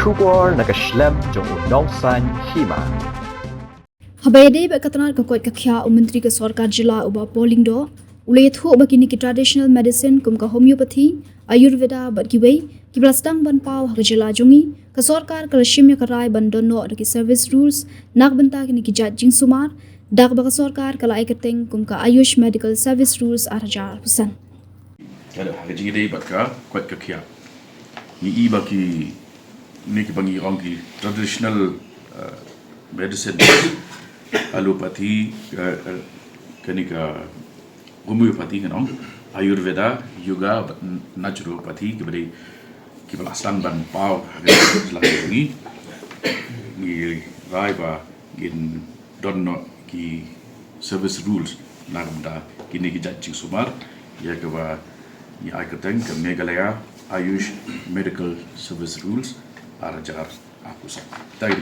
Shukor nakaslem jong unong san Hima. Habayade ba katnar ka kwat kakya Menteri ke Sorkar Jila uba polling do ulay thu ba kini ki traditional medicine kum ka homeopathy ayurveda ba ki wei ki blastang ban paw ha jila jungi ka Sorkar ka shimya ka rai ban donno ada ki service rules nak banta kini ki judging sumar dak ba ka Sorkar ka lai ka teng kum ka Ayush medical service rules arjar pesan ada haji dei batka kwat kakya ni iba ki ni ki bangi orang ki traditional medicine allopathy kanika homeopathy kanong ayurveda yoga naturopathy kibari kibal aslang ban pau lagi ni raiba gin donno ki service rules nagda kini ki judging sumar ya kaba ni aikateng ke Meghalaya Ayush medical service rules arajar aku sa tayo